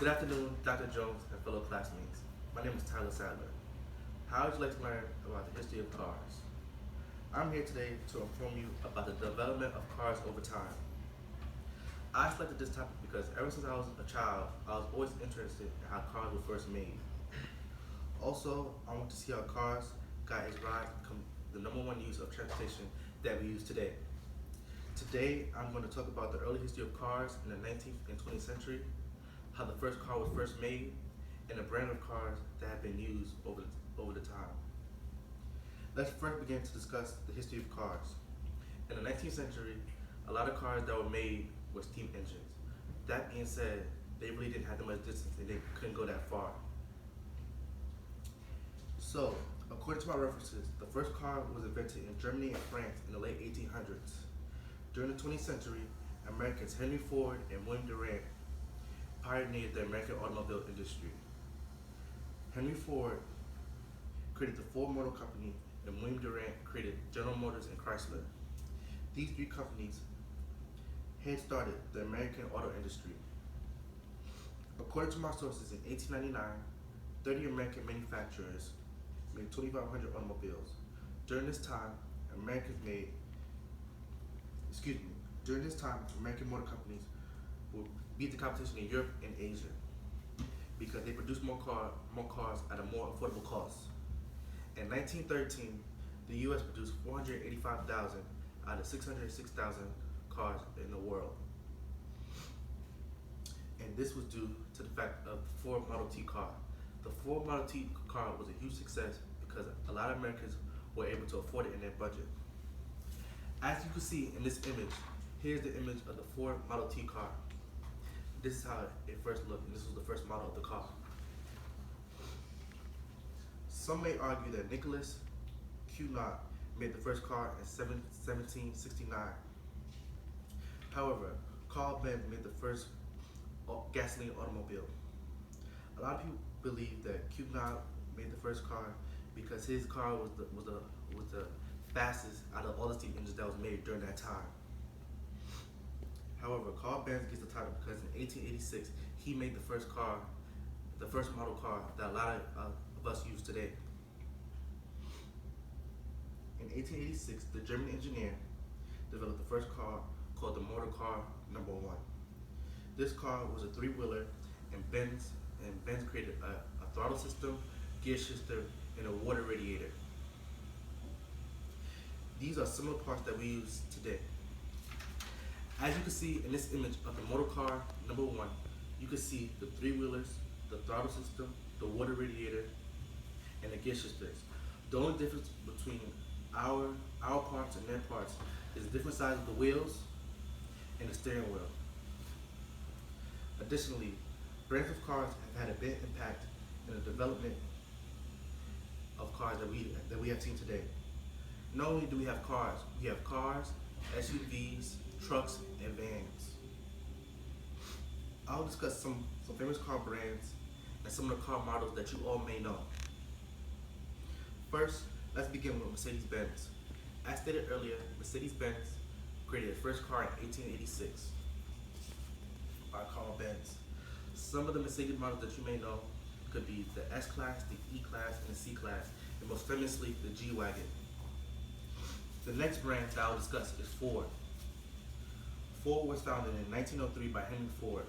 Good afternoon, Dr. Jones and fellow classmates. My name is Tyler Sadler. How would you like to learn about the history of cars? I'm here today to inform you about the development of cars over time. I selected this topic because ever since I was a child, I was always interested in how cars were first made. Also, I want to see how cars got its rise to become the number one use of transportation that we use today. Today, I'm going to talk about the early history of cars in the 19th and 20th century, how the first car was first made, and the brand of cars that have been used over the time. Let's first begin to discuss the history of cars. In the 19th century, a lot of cars that were made were steam engines. That being said, they really didn't have that much distance and they couldn't go that far. So, according to my references, the first car was invented in Germany and France in the late 1800s. During the 20th century, Americans Henry Ford and William Durant pioneered the American automobile industry. Henry Ford created the Ford Motor Company and William Durant created General Motors and Chrysler. These three companies had started the American auto industry. According to my sources, in 1899, 30 American manufacturers made 2,500 automobiles. During this time, American motor companies would beat the competition in Europe and Asia because they produced more cars at a more affordable cost. In 1913, the U.S. produced 485,000 out of 606,000 cars in the world. And this was due to the fact of the Ford Model T car. The Ford Model T car was a huge success because a lot of Americans were able to afford it in their budget. As you can see in this image, here's the image of the Ford Model T car. This is how it first looked, and this was the first model of the car. Some may argue that Nicholas Cugnot made the first car in 1769. However, Carl Benz made the first gasoline automobile. A lot of people believe that Cugnot made the first car because his car was the fastest out of all the steam engines that was made during that time. However, Carl Benz gets the title because in 1886 he made the first car, the first model car that a lot of us use today. In 1886, the German engineer developed the first car called the Motor Car Number 1. This car was a three-wheeler, and Benz created a throttle system, gear shifter, and a water radiator. These are similar parts that we use today. As you can see in this image of the Motor Car Number 1, you can see the three-wheelers, the throttle system, the water radiator, and the gear shifters. The only difference between our parts and their parts is different size of the wheels and the steering wheel. Additionally, brands of cars have had a big impact in the development of cars that we have seen today. Not only do we have cars, SUVs, trucks, and vans. I'll discuss some famous car brands and some of the car models that you all may know. First, let's begin with Mercedes-Benz. As stated earlier, Mercedes-Benz created its first car in 1886 by Carl Benz. Some of the Mercedes models that you may know could be the S-Class, the E-Class, and the C-Class, and most famously, the G-Wagon. The next brand that I'll discuss is Ford. Ford was founded in 1903 by Henry Ford.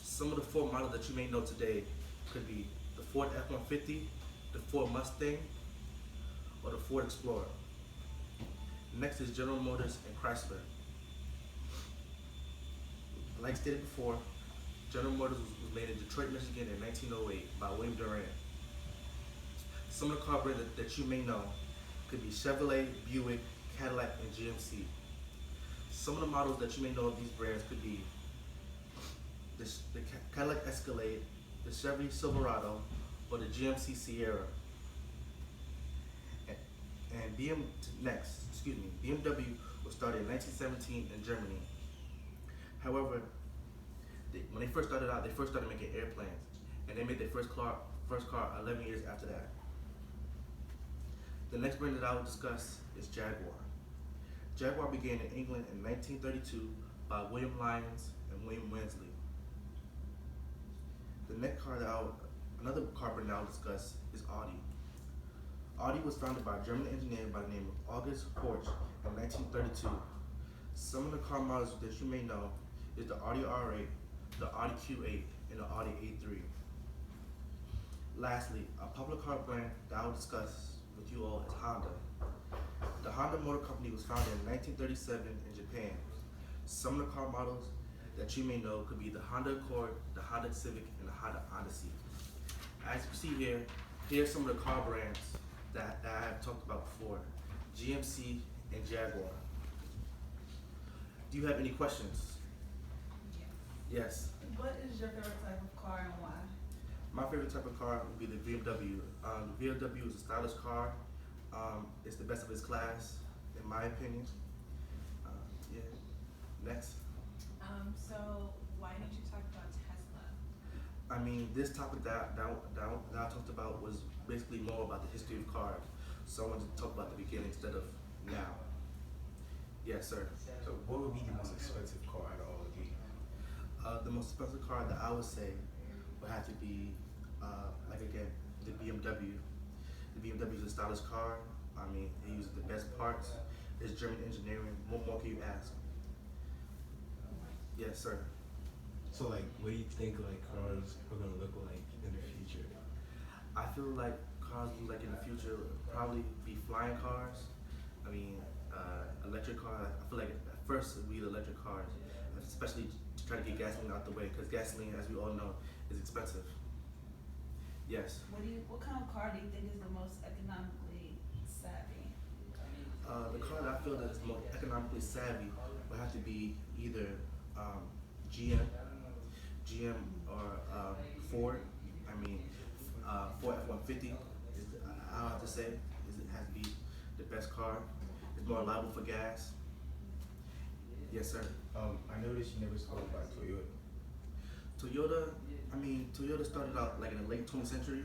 Some of the Ford models that you may know today could be the Ford F-150, the Ford Mustang, or the Ford Explorer. Next is General Motors and Chrysler. Like stated before, General Motors was made in Detroit, Michigan in 1908 by William Durant. Some of the car brands that you may know could be Chevrolet, Buick, Cadillac, and GMC. Some of the models that you may know of these brands could be the Cadillac Escalade, the Chevy Silverado, or the GMC Sierra. And BMW was started in 1917 in Germany. However, when they first started out, they first started making airplanes, and they made their first car 11 years after that. The next brand that I will discuss is Jaguar. Jaguar began in England in 1932 by William Lyons and William Wensley. Another car brand that I'll discuss is Audi. Audi was founded by a German engineer by the name of August Horch in 1932. Some of the car models that you may know is the Audi R8, the Audi Q8, and the Audi A3. Lastly, a popular car brand that I will discuss with you all is Honda. The Honda Motor Company was founded in 1937 in Japan. Some of the car models that you may know could be the Honda Accord, the Honda Civic, and the Honda Odyssey. As you see here, here's some of the car brands that I have talked about before: GMC and Jaguar. Do you have any questions? Yes. What is your favorite type of car and why? My favorite type of car would be the BMW. The BMW is a stylish car. It's the best of its class, in my opinion. Yeah. Next. So why did you talk about Tesla? I mean, this topic that I talked about was basically more about the history of cars. So I wanted to talk about the beginning instead of now. Yes, sir. So what would be the most expensive car out of all of these? The most expensive car that I would say would have to be, like again, the BMW. The BMW is a stylish car. I mean, it uses the best parts. It's German engineering. What more can you ask? Yes, sir. So like, what do you think like cars are gonna look like in the future? I feel like cars look like in the future would probably be flying cars. I mean, electric cars. I feel like at first it would be the electric cars, especially to try to get gasoline out the way, because gasoline, as we all know, is expensive. Yes. What kind of car do you think is the most economically savvy? The car that I feel that is most economically savvy would have to be either GM or Ford. I mean, Ford F-150 is I'll have to say it has to be the best car. It's more reliable for gas. Yes, sir. I noticed you never spoke about Toyota. Toyota started out like in the late 20th century.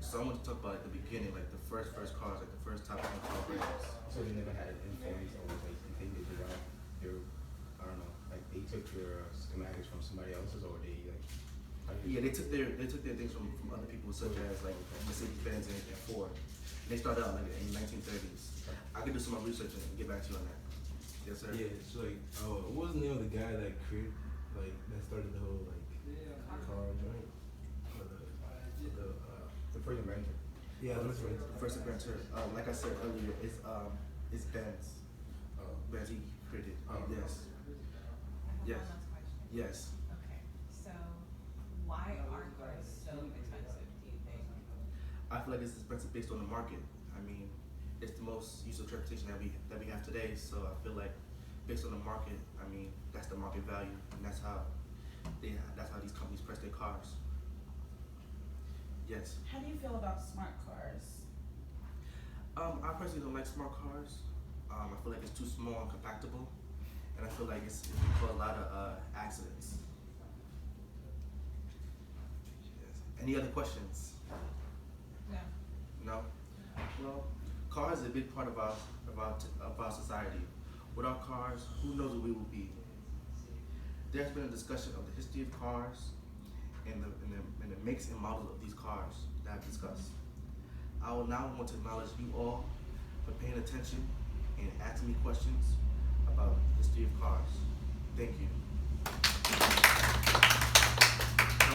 So I want to talk about like the beginning, like the first cars, like the first top 10 car brands. So they never had an influence or like you think they derived their, I don't know, like they took their schematics from somebody else's or they like. Yeah, they took their things from other people such as like Mercedes-Benz and Ford. They started out like in the 1930s. I could do some more research and get back to you on that. Yes, sir. Yeah, it's like, what was the name of the guy that created, like, that started the whole, like, car joint? The first inventor. Yeah, that's right. The first inventor, like I said earlier, is Benz. Benz he created. Yes. I have Yes. one last question. Yes. Okay, so why are cars so expensive, do you think? I feel like it's expensive based on the market. I mean, it's the most useful transportation that we have today. So I feel like based on the market, I mean that's the market value, and that's how these companies price their cars. Yes. How do you feel about smart cars? I personally don't like smart cars. I feel like it's too small and compactable, and I feel like it can cause a lot of accidents. Yes. Any other questions? No. No. Well, cars is a big part of our society. Without cars, who knows what we will be? There's been a discussion of the history of cars and the makes and models of these cars that I've discussed. I will now want to acknowledge you all for paying attention and asking me questions about the history of cars. Thank you.